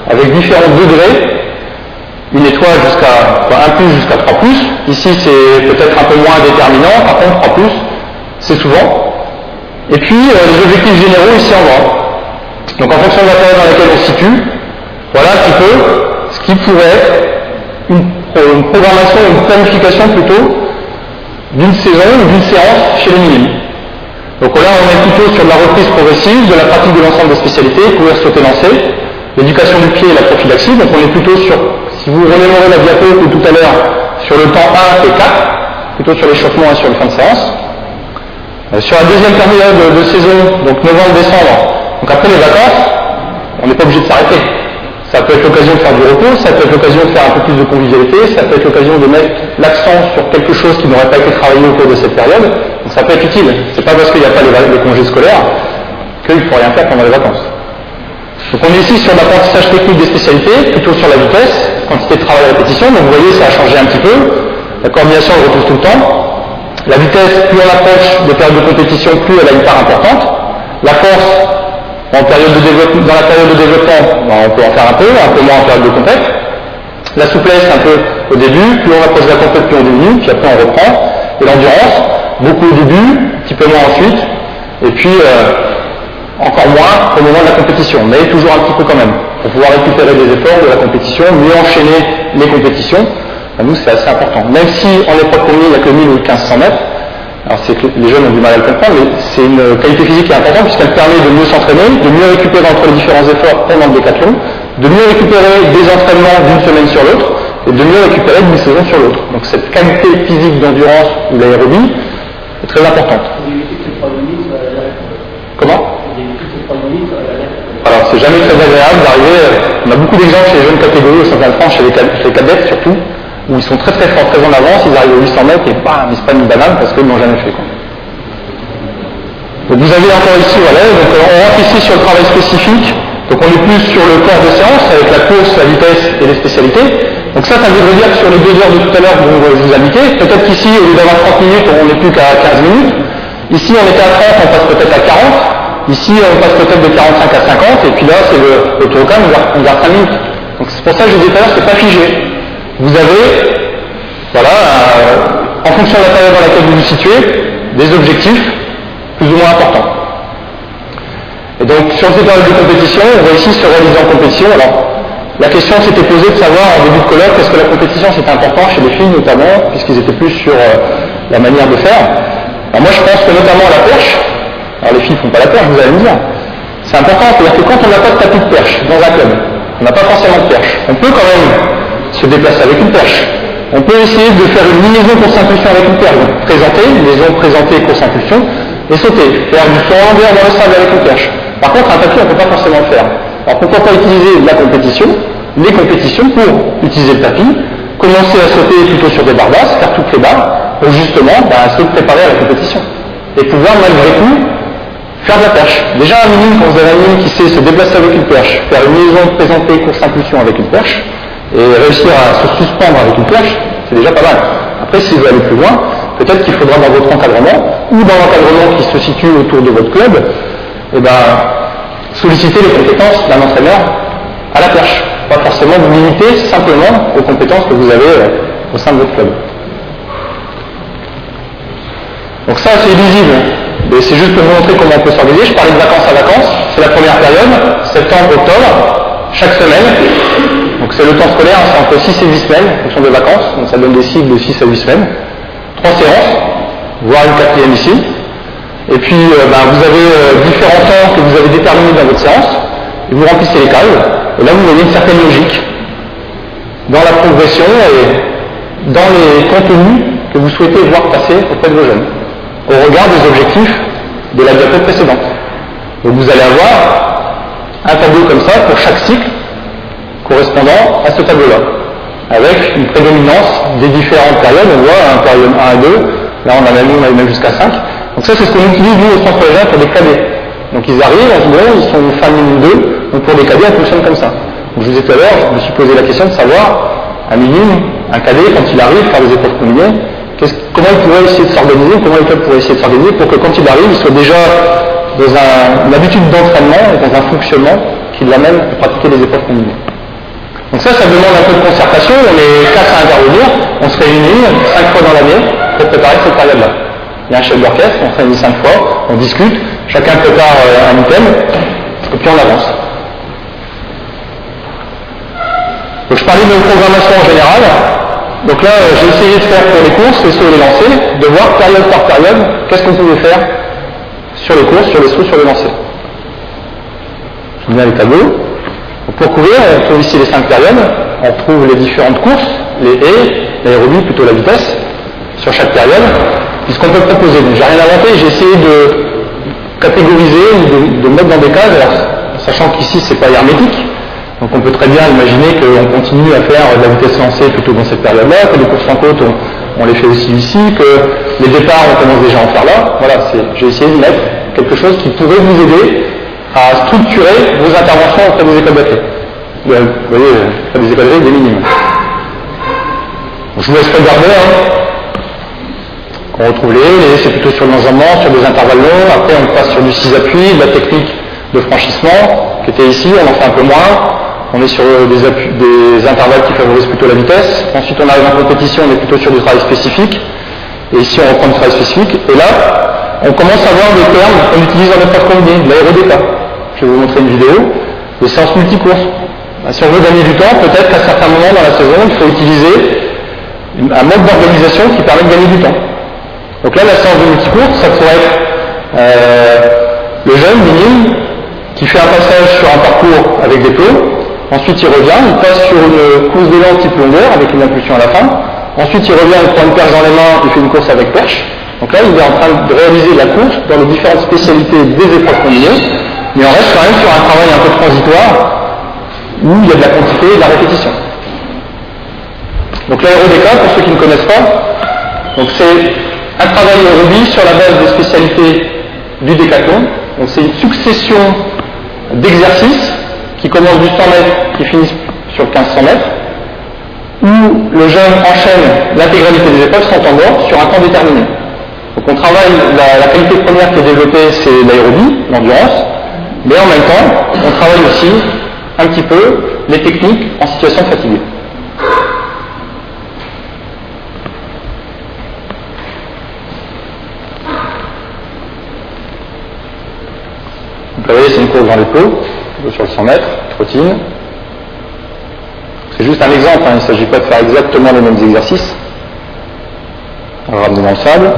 avec différents degrés. Une étoile jusqu'à 1+, jusqu'à 3+. Ici, c'est peut-être un peu moins déterminant. Par contre, 3+, c'est souvent. Et puis, les objectifs généraux ici en gras. Donc, en fonction de la période dans laquelle on se situe, voilà un petit peu ce qui pourrait être une programmation, une planification plutôt, d'une saison ou d'une séance chez les minimes. Donc là, on est plutôt sur de la reprise progressive, de la pratique de l'ensemble des spécialités, courir, sauter, lancer, l'éducation du pied et la prophylaxie. Donc on est plutôt sur, si vous remémorez la diapo que tout à l'heure, sur le temps 1 et 4, plutôt sur l'échauffement et sur les fins de séance. Sur la deuxième période de saison, donc novembre-décembre, donc après les vacances, on n'est pas obligé de s'arrêter. Ça peut être l'occasion de faire du repos, ça peut être l'occasion de faire un peu plus de convivialité, ça peut être l'occasion de mettre l'accent sur quelque chose qui n'aurait pas été travaillé au cours de cette période. Donc ça peut être utile. C'est pas parce qu'il n'y a pas les congés scolaires qu'il ne faut rien faire pendant les vacances. Donc on est ici sur l'apprentissage technique des spécialités, plutôt sur la vitesse, quantité de travail à répétition. Donc vous voyez, ça a changé un petit peu. La coordination, on le retrouve tout le temps. La vitesse, plus on approche des périodes de compétition, plus elle a une part importante. La force, dans la période de développement, on peut en faire un peu moins en période de compète. La souplesse un peu au début, plus on approche de la compète, plus on diminue, puis après on reprend. Et l'endurance, beaucoup au début, un petit peu moins ensuite, et puis encore moins au moment de la compétition, mais toujours un petit peu quand même, pour pouvoir récupérer des efforts de la compétition, mieux enchaîner les compétitions. Nous c'est assez important. Même si en épreuve combinée il n'y a que 1000 ou 1500 mètres, Alors c'est que les jeunes ont du mal à le comprendre, mais c'est une qualité physique qui est importante puisqu'elle permet de mieux s'entraîner, de mieux récupérer entre les différents efforts pendant le décathlon, de mieux récupérer des entraînements d'une semaine sur l'autre, et de mieux récupérer d'une saison sur l'autre. Donc cette qualité physique d'endurance ou l'aérobie est très importante. Comment? Alors c'est jamais très agréable d'arriver, on a beaucoup d'exemples chez les jeunes catégories au championnat de France, chez les cadets surtout, où ils sont très très forts, très en avance, ils arrivent aux 800 mètres et bam, ils se prennent une banane parce qu'ils ne l'ont jamais fait. Quoi. Donc vous avez encore ici, voilà, donc on rentre ici sur le travail spécifique, donc on est plus sur le corps de séance avec la course, la vitesse et les spécialités. Donc ça voudrait dire que sur les 2 heures de tout à l'heure que je vous indiquais, peut-être qu'ici au lieu d'avoir 30 minutes, on n'est plus qu'à 15 minutes, ici on était à 30, on passe peut-être à 40, ici on passe peut-être de 45 à 50, et puis là c'est le tourcam, on garde 5 minutes. Donc c'est pour ça que je disais tout à l'heure, c'est pas figé. Vous avez, voilà, en fonction de la période dans laquelle vous vous situez, des objectifs plus ou moins importants. Et donc, sur ces périodes de compétition, on va ici se réaliser en compétition. Alors, la question s'était posée de savoir en début de colloque, est-ce que la compétition c'était important chez les filles notamment, puisqu'ils étaient plus sur la manière de faire. Alors moi, je pense que notamment la perche, alors les filles ne font pas la perche, vous allez me dire, c'est important, c'est-à-dire que quand on n'a pas de tapis de perche dans un club, on n'a pas forcément de perche, on peut quand même se déplacer avec une perche. On peut essayer de faire une liaison course-impulsion avec une perche. Donc, présenter, liaison présentée, course-impulsion, et sauter. Faire du saut en longueur dans le sable avec une perche. Par contre, un tapis, on ne peut pas forcément le faire. Alors pourquoi pas utiliser la compétition, les compétitions pour utiliser le tapis, commencer à sauter plutôt sur des barres basses, faire toutes les barres, pour justement se préparer à la compétition. Et pouvoir malgré tout faire de la perche. Déjà un minime, quand vous avez un minime qui sait se déplacer avec une perche, faire une liaison présentée, course-impulsion avec une perche, et réussir à se suspendre avec une perche, c'est déjà pas mal. Après, si vous allez plus loin, peut-être qu'il faudra dans votre encadrement, ou dans l'encadrement qui se situe autour de votre club, solliciter les compétences d'un entraîneur à la perche. Pas forcément vous limiter simplement aux compétences que vous avez au sein de votre club. Donc ça, c'est illisible. Mais c'est juste pour vous montrer comment on peut s'organiser. Je parlais de vacances à vacances. C'est la première période, septembre-octobre, chaque semaine. Donc c'est le temps scolaire, c'est entre 6 et 8 semaines, en fonction des vacances. Donc ça donne des cycles de 6 à 8 semaines. 3 séances, voire une 4e ici. Et puis vous avez différents temps que vous avez déterminés dans votre séance. Et vous remplissez les cases. Et là vous voyez une certaine logique dans la progression et dans les contenus que vous souhaitez voir passer auprès de vos jeunes, au regard des objectifs de la diapo précédente. Donc vous allez avoir un tableau comme ça pour chaque cycle correspondant à ce tableau-là, avec une prédominance des différentes périodes. On voit un période 1 à 2, là on a même jusqu'à 5. Donc ça c'est ce qu'on utilise nous au centre collégial pour des cadets. Donc ils arrivent, en second, ils sont fin minime 2, donc pour des cadets on fonctionne comme ça. Donc je vous ai tout à l'heure, je me suis posé la question de savoir, un minime, un cadet, quand il arrive, faire des épreuves combinées, comment il pourrait essayer de s'organiser, comment il pourrait essayer de s'organiser pour que quand il arrive, il soit déjà dans une habitude d'entraînement et dans un fonctionnement qui l'amène à pratiquer des épreuves combinées. Donc ça demande un peu de concertation, on est 4 à intervenir, on se réunit 5 fois dans l'année pour préparer cette période-là. Il y a un chef d'orchestre, on se réunit 5 fois, on discute, chacun prépare un item, et puis on avance. Donc je parlais de programmation en général. Donc là, j'ai essayé de faire pour les courses, les sauts et les lancers, de voir période par période, qu'est-ce qu'on pouvait faire sur les courses, sur les sauts, sur les lancers. Je viens les tableaux. Donc pour couvrir, on trouve ici les 5 périodes, on trouve les différentes courses, les haies, l'aérobie, plutôt la vitesse, sur chaque période, puisqu'on peut proposer. Donc j'ai rien inventé, j'ai essayé de catégoriser, de mettre dans des cases, alors, sachant qu'ici c'est pas hermétique. Donc on peut très bien imaginer qu'on continue à faire de la vitesse lancée plutôt dans cette période-là, que les courses en côte, on les fait aussi ici, que les départs, on commence déjà à en faire là. Voilà, j'ai essayé de mettre quelque chose qui pourrait vous aider à structurer vos interventions auprès des écoles d'athlètes. Vous voyez, auprès des écoles d'athlètes, des minimes. Donc, je vous laisse regarder. On retrouve les c'est plutôt sur l'enjambement, sur des intervalles longs. Après, on passe sur du 6 appuis, de la technique de franchissement, qui était ici, on en fait un peu moins. On est sur des intervalles qui favorisent plutôt la vitesse. Ensuite, on arrive en compétition, on est plutôt sur du travail spécifique. Et ici, on reprend du travail spécifique. Et là, on commence à voir des termes qu'on utilise dans l'épreuve combinée, l'aérodépa. Je vais vous montrer une vidéo. Les séances multicourses. Si on veut gagner du temps, peut-être qu'à certains moments dans la saison, il faut utiliser un mode d'organisation qui permet de gagner du temps. Donc là, la séance de multicourse, ça pourrait être le jeune minime qui fait un passage sur un parcours avec des plots, ensuite il revient, il passe sur une course d'élan type longueur avec une impulsion à la fin, ensuite il revient, il prend une perche dans les mains, il fait une course avec perche. Donc là, il est en train de réaliser la course dans les différentes spécialités des épreuves combinées, mais on reste quand même sur un travail un peu transitoire où il y a de la quantité et de la répétition. Donc l'aérodéca, pour ceux qui ne connaissent pas, donc c'est un travail aérobie sur la base des spécialités du décathlon. Donc c'est une succession d'exercices qui commencent du 100 mètres qui finissent sur le 1500 mètres, où le jeune enchaîne l'intégralité des épreuves sans temps mort sur un temps déterminé. Donc on travaille, la qualité première qui est développée, c'est l'aérobie, l'endurance, mais en même temps, on travaille aussi un petit peu les techniques en situation de fatigue. Donc là, vous voyez, c'est une course dans les plots, sur le 100 mètres, trottine. C'est juste un exemple, hein, il ne s'agit pas de faire exactement les mêmes exercices. On va ramener dans le sable.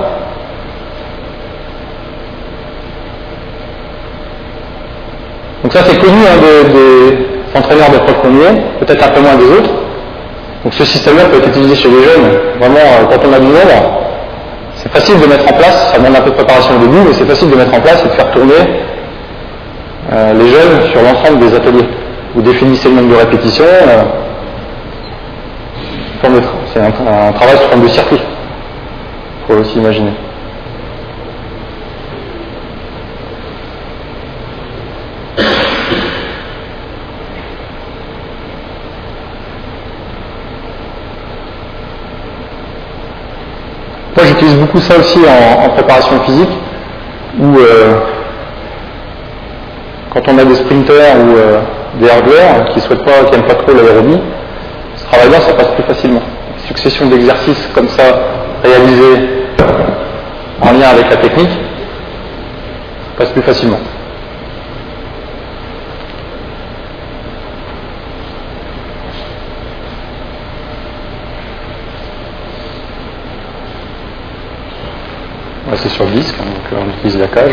Donc ça c'est connu hein, des entraîneurs d'épreuves combinées, peut-être un peu moins des autres. Donc ce système-là peut être utilisé chez les jeunes. Vraiment, quand on a du nombre, c'est facile de mettre en place, ça demande un peu de préparation au début, mais c'est facile de mettre en place et de faire tourner les jeunes sur l'ensemble des ateliers. Vous définissez le nombre de répétitions, c'est un travail sous forme de circuit, il faut aussi imaginer. Moi j'utilise beaucoup ça aussi en préparation physique, où quand on a des sprinters ou des hardware qui n'aiment pas trop l'aérobie, ce travail-là ça passe plus facilement. Une succession d'exercices comme ça, réalisés en lien avec la technique, passe plus facilement. Là, c'est sur le disque, donc on utilise la cage.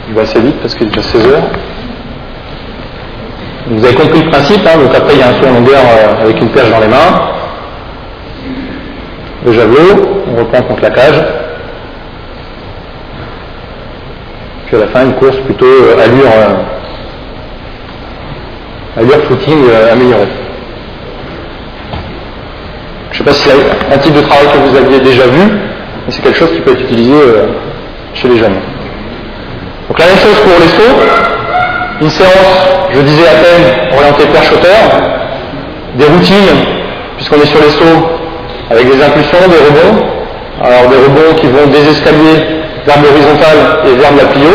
Il va assez vite parce qu'il est déjà 16 heures. Vous avez compris le principe, hein, donc après il y a un saut en longueur avec une perche dans les mains. Le javelot, on reprend contre la cage. Puis à la fin, une course plutôt allure footing améliorée. Je ne sais pas si c'est un type de travail que vous aviez déjà vu, mais c'est quelque chose qui peut être utilisé chez les jeunes. Donc la même chose pour les sauts. Une séance, je disais à peine, orientée perche-hauteur. Des routines, puisqu'on est sur les sauts, avec des impulsions, des rebonds. Alors des rebonds qui vont des escaliers vers l'horizontale et vers la plio.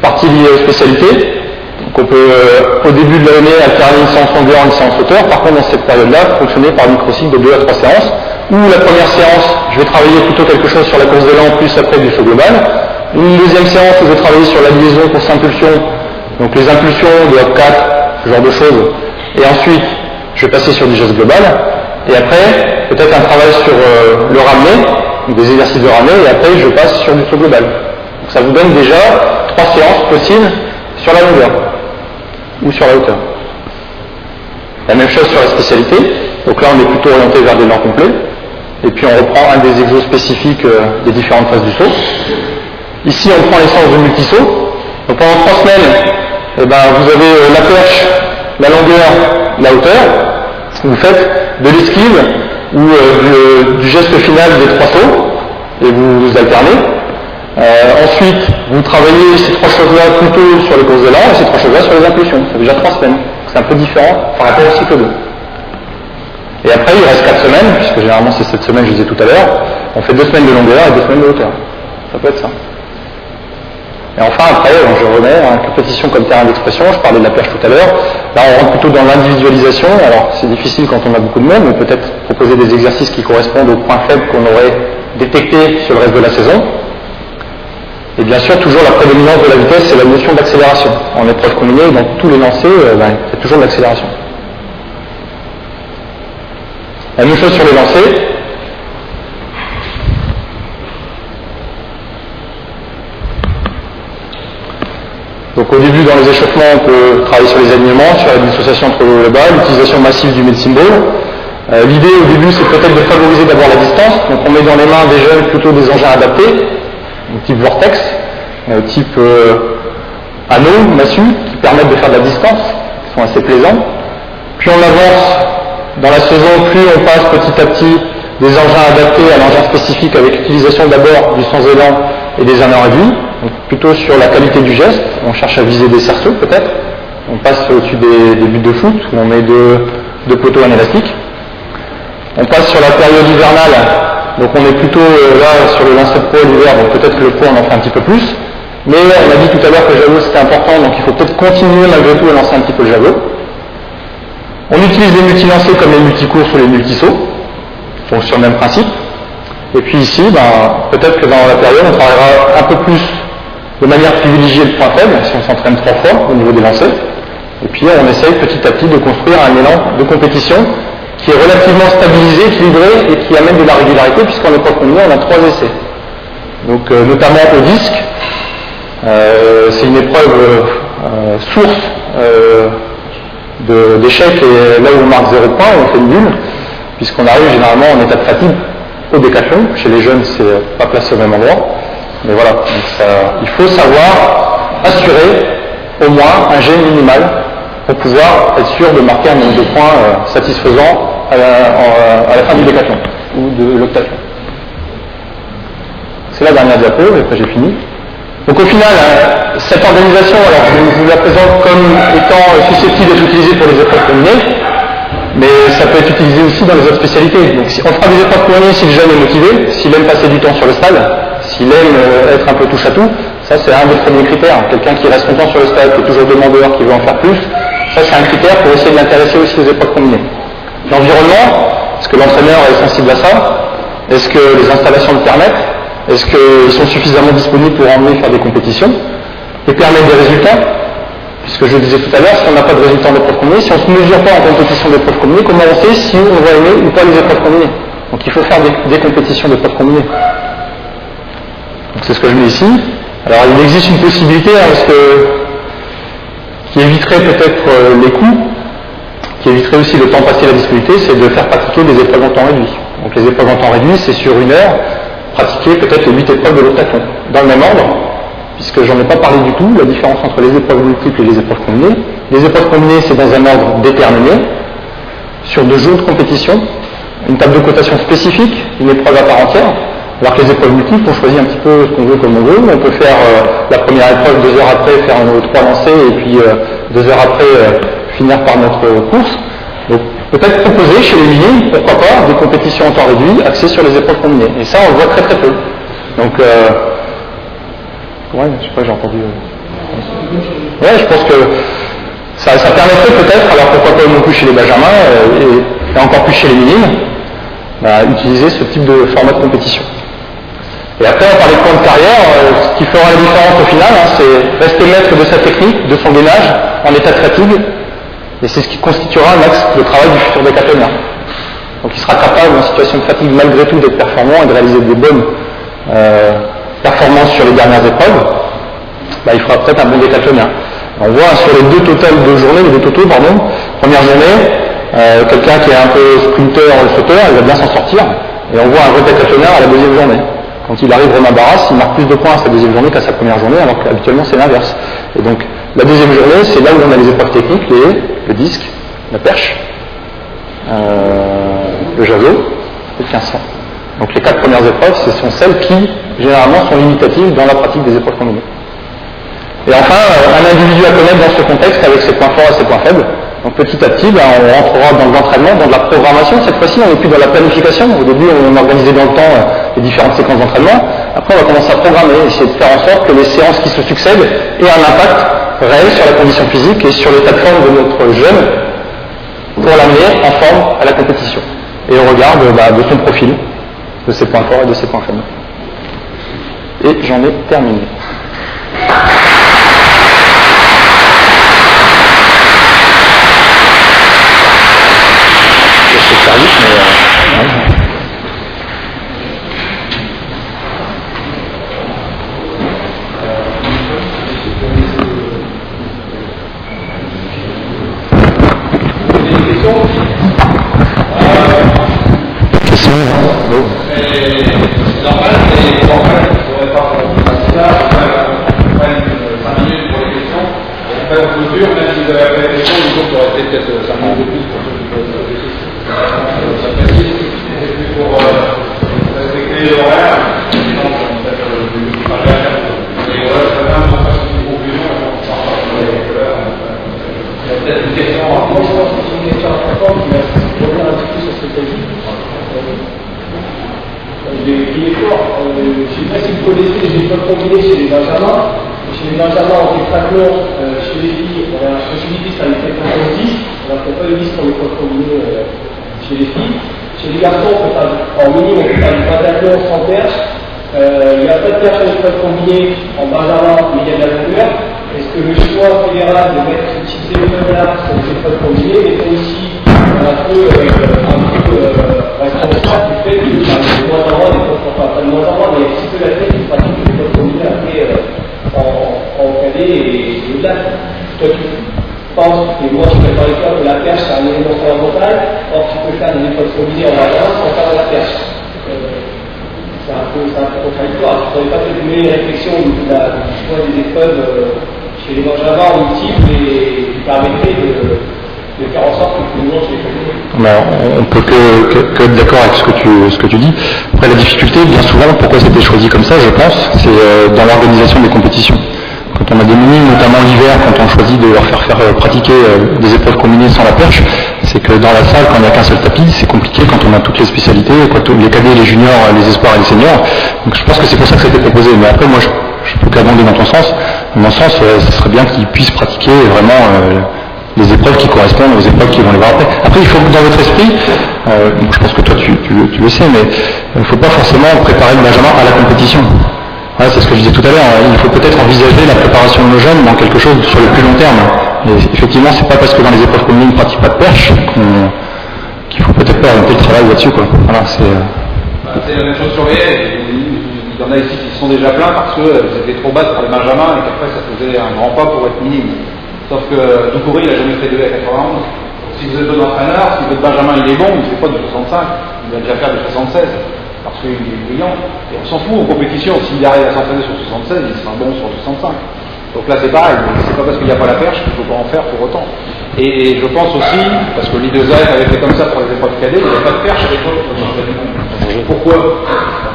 Partie liée aux spécialités. Donc on peut, au début de l'année, alterner une séance longueur et une séance hauteur. Par contre, dans cette période-là, fonctionner par microcycle de 2 à 3 séances. Où la première séance, je vais travailler plutôt quelque chose sur la course d'élan, plus après du saut global. Une deuxième séance où je vais travailler sur la liaison course impulsion, donc les impulsions de hop 4, ce genre de choses. Et ensuite, je vais passer sur du geste global. Et après, peut-être un travail sur le ramené, des exercices de ramené, et après, je passe sur du saut global. Donc ça vous donne déjà 3 séances possibles sur la longueur ou sur la hauteur. La même chose sur la spécialité. Donc là, on est plutôt orienté vers des lents complets. Et puis on reprend un des exos spécifiques des différentes phases du saut. Ici, on prend les séances de multisaut. Donc pendant 3 semaines, vous avez la perche, la longueur, la hauteur. Vous faites de l'esquive ou du geste final des 3 sauts et vous alternez. Ensuite, vous travaillez ces 3 choses-là plutôt sur les courses d'élan et ces 3 choses-là sur les impulsions. Ça fait déjà 3 semaines. C'est un peu différent par rapport au cycle 2. Et après, il reste 4 semaines, puisque généralement c'est cette semaine, je disais tout à l'heure. On fait 2 semaines de longueur et 2 semaines de hauteur. Ça peut être ça. Et enfin, après, je remets en compétition comme terrain d'expression. Je parlais de la perche tout à l'heure. Là, on rentre plutôt dans l'individualisation. Alors, c'est difficile quand on a beaucoup de monde, mais peut-être proposer des exercices qui correspondent aux points faibles qu'on aurait détectés sur le reste de la saison. Et bien sûr, toujours la prédominance de la vitesse, c'est la notion d'accélération. En épreuve combinée, dans tous les lancers, il y a toujours de l'accélération. La même chose sur les lancers. Donc au début, dans les échauffements, on peut travailler sur les alignements, sur la dissociation entre le haut et le bas, l'utilisation massive du medicine ball. L'idée au début, c'est peut-être de favoriser d'abord la distance. Donc on met dans les mains des jeunes plutôt des engins adaptés, type vortex, type anneau, massue, qui permettent de faire de la distance, qui sont assez plaisants. Plus on avance dans la saison, plus on passe petit à petit des engins adaptés à l'engin spécifique avec l'utilisation d'abord du sans élan et des élans réduits. Donc plutôt sur la qualité du geste, on cherche à viser des cerceaux peut-être. On passe au-dessus des buts de foot où on met deux poteaux en élastique. On passe sur la période hivernale, donc on est plutôt là sur le lancer pro l'hiver, donc peut-être que le pro on en fait un petit peu plus. Mais on a dit tout à l'heure que le javelot c'était important, donc il faut peut-être continuer malgré tout à lancer un petit peu le javelot. On utilise les multi-lancers comme les multi-courses ou les multi-sauts, donc sur le même principe. Et puis ici, peut-être que dans la période, on travaillera un peu plus de manière privilégiée le point faible, si on s'entraîne 3 fois au niveau des lancers. Et puis on essaye petit à petit de construire un élan de compétition qui est relativement stabilisé, équilibré et qui amène de la régularité, puisqu'en épreuve combinée, on a 3 essais. Donc notamment au disque, c'est une épreuve source d'échec, et là où on marque 0 points, on fait nul, puisqu'on arrive généralement en état de fatigue au décathlon. Chez les jeunes, c'est pas placé au même endroit. Mais voilà, donc il faut savoir assurer au moins un G minimal pour pouvoir être sûr de marquer un nombre de points satisfaisant à la fin du décathlon ou de l'octathlon. C'est la dernière diapo, et après j'ai fini. Donc au final, cette organisation, alors je vous la présente comme étant susceptible d'être utilisée pour les épreuves combinées, mais ça peut être utilisé aussi dans les autres spécialités. Donc on fera des épreuves combinées si le jeune est motivé, s'il aime passer du temps sur le stade, s'il aime être un peu touche à tout. Ça c'est un des premiers critères. Quelqu'un qui reste longtemps sur le stade, qui est toujours demandeur, qui veut en faire plus, ça c'est un critère pour essayer de l'intéresser aussi aux épreuves combinées. L'environnement, est-ce que l'entraîneur est sensible à ça? Est-ce que les installations le permettent? Est-ce qu'ils sont suffisamment disponibles pour emmener faire des compétitions et permettre des résultats? Puisque je disais tout à l'heure, si on n'a pas de résultats en épreuves combinées, si on ne se mesure pas en compétition d'épreuves combinées, comment on sait si on va aimer ou pas les épreuves combinées? Donc il faut faire des compétitions d'épreuves combinées. Donc c'est ce que je mets ici. Alors il existe une possibilité qui éviterait peut-être les coûts, qui éviterait aussi le temps passé à la disponibilité, c'est de faire pratiquer des épreuves en temps réduit. Donc les épreuves en temps réduit, c'est sur 1 heure, pratiquer peut-être les 8 épreuves de l'octathlon, dans le même ordre, puisque j'en ai pas parlé du tout, la différence entre les épreuves multiples et les épreuves combinées. Les épreuves combinées, c'est dans un ordre déterminé, sur 2 jours de compétition, une table de cotation spécifique, une épreuve à part entière, alors que les épreuves multiples, on choisit un petit peu ce qu'on veut comme on veut. On peut faire la première épreuve 2 heures après, faire 3 lancers, et puis 2 heures après, finir par notre course. Donc, peut-être proposer chez les minimes, pourquoi pas, des compétitions en temps réduit axées sur les épreuves combinées. Et ça, on le voit très très peu. Donc, ouais, je sais pas, j'ai entendu. Ouais, je pense que ça permettrait peut-être, alors pourquoi pas non plus chez les benjamins et encore plus chez les minimes, utiliser ce type de format de compétition. Et après, on parlait de plan de carrière. Ce qui fera la différence au final, c'est rester maître de sa technique, de son gainage, en état de fatigue. Et c'est ce qui constituera l'axe de travail du futur décathlonien. Donc il sera capable, en situation de fatigue, malgré tout, d'être performant et de réaliser des bonnes performances sur les dernières épreuves. Il fera peut-être un bon décathlonien. On voit sur les 2 totaux de journée, les 2 totaux, pardon, première journée, quelqu'un qui est un peu sprinter ou sauteur, il va bien s'en sortir. Et on voit un vrai décathlonien à la 2e journée. Quand il arrive Romain Barras, il marque plus de points à sa 2e journée qu'à sa première journée, alors qu'habituellement c'est l'inverse. Et donc, la 2e journée, c'est là où on a les épreuves techniques, le disque, la perche, le javelot et le 1500. Donc les 4 premières épreuves, ce sont celles qui, généralement, sont limitatives dans la pratique des épreuves combinées. Et enfin, un individu à connaître dans ce contexte, avec ses points forts et ses points faibles. Donc petit à petit, on rentrera dans l'entraînement, dans de la programmation. Cette fois-ci, on n'est plus dans la planification. Au début, on organisait dans le temps les différentes séquences d'entraînement. Après, on va commencer à programmer, essayer de faire en sorte que les séances qui se succèdent aient un impact réel sur la condition physique et sur l'état de forme de notre jeune pour l'amener en forme à la compétition. Et on regarde de son profil, de ses points forts et de ses points faibles. Et j'en ai terminé. Je sais faire vite, mais sais pas si vous connaissez les épreuves combinées chez les benjamins. Chez les benjamins, on fait triathlon, chez les filles, on a la possibilité, ça les fait pas de 10, on ne fait pas de 10 pour l'épreuve combinée chez les filles. Chez les garçons, on peut faire, en mini, on peut faire du pentathlon sans perche. Il n'y a pas de perche en épreuve combinée en benjamin, mais il y a de la longueur. Est-ce que le choix fédéral de mettre utiliser le là sur les épreuves combinées n'est aussi un peu responsable du fait que de moins en moins, enfin pas de moins en moins, mais un petit peu la tête qui pratique les épreuves combinées après en cadet et au-delà. Toi, tu penses, et moi je suis d'accord avec toi, que la perche c'est un élément fondamental, or tu peux faire des épreuves combinées en benjamin sans faire de la perche. C'est un peu contradictoire. Tu ne pourrais pas te donner une réflexion du choix des épreuves chez les benjamins multiples et qui permettrait de faire en sorte que tout le monde se les on ne peut que être d'accord avec ce que tu dis. Après, la difficulté, bien souvent, pourquoi c'était choisi comme ça, je pense, c'est dans l'organisation des compétitions. Quand on a des mini, notamment l'hiver, quand on choisit de leur faire pratiquer des épreuves combinées sans la perche, c'est que dans la salle, quand il n'y a qu'un seul tapis, c'est compliqué quand on a toutes les spécialités, les cadets, les juniors, les espoirs et les seniors. Donc je pense que c'est pour ça que ça a été proposé. Mais après, moi, je peux qu'abonder dans ton sens. Dans mon sens, ce serait bien qu'ils puissent pratiquer vraiment les épreuves qui correspondent aux épreuves qui vont les voir après. Après, il faut que dans votre esprit, je pense que toi tu le sais, mais il ne faut pas forcément préparer le benjamin à la compétition. Voilà, c'est ce que je disais tout à l'heure. Il faut peut-être envisager la préparation de nos jeunes dans quelque chose sur le plus long terme. Et effectivement, c'est pas parce que dans les épreuves communes, ils ne pratiquent pas de perche qu'il faut peut-être pas orienter le travail là-dessus, quoi. Voilà, c'est la même chose sur les haies. Il y en a ici qui sont déjà pleins parce qu'elles étaient trop basses pour les benjamins et qu'après ça faisait un grand pas pour être minime. Sauf que Doucouré, il n'a jamais fait de haies à 91. Si vous êtes bon entraîneur, si votre benjamin il est bon, il ne fait pas de 65, il va déjà faire de 76. Parce qu'il est brillant. Et on s'en fout en compétition, s'il arrive à s'entraîner sur 76, il sera bon sur 65. Donc là c'est pareil, c'est pas parce qu'il n'y a pas la perche qu'il ne faut pas en faire pour autant. Et je pense aussi, parce que l'I2AF avait fait comme ça pour les épreuves cadets, il n'y avait pas de perche à l'époque pour le championnat du monde. Pourquoi?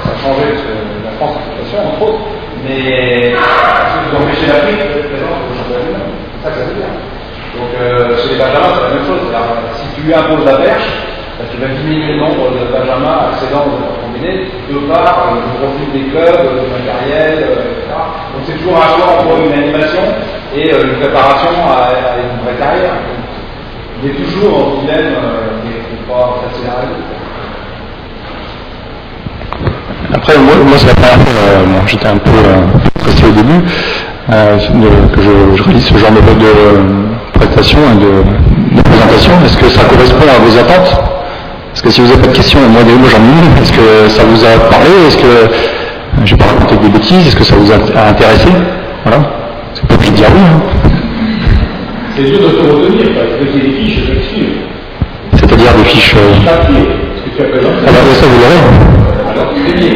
Ça a changé, parce que la France a fait passion, entre autres. Mais si vous empêchez l'Afrique d'être présente au championnat du monde, c'est ça que ça veut dire. Donc chez les benjamins, c'est la même chose. Si tu lui imposes la perche, tu vas diminuer le nombre de benjamins accédant aux épreuves combinées, de par le profil des clubs, du matériel, etc. Donc c'est toujours un choix entre une animation et une préparation à une vraie carrière. Il est toujours un dilemme qui n'est pas facile à résoudre. Après, moi c'est la première fois, j'étais un peu stressé au début, que je réalise ce genre de prestation et de présentation. Est-ce que ça correspond à vos attentes? Parce que si vous n'avez pas de questions, moi j'en ai une. Est-ce que ça vous a parlé? Est-ce que je vais pas raconter des bêtises? Est-ce que ça vous a intéressé? Voilà. C'est pas obligé de dire oui. Hein. C'est dur de se retenir, parce que c'est des fiches effectives. C'est-à-dire des fiches. Papier, ce que tu as présenté. Alors ça vous l'aurez. Alors tu l'es bien.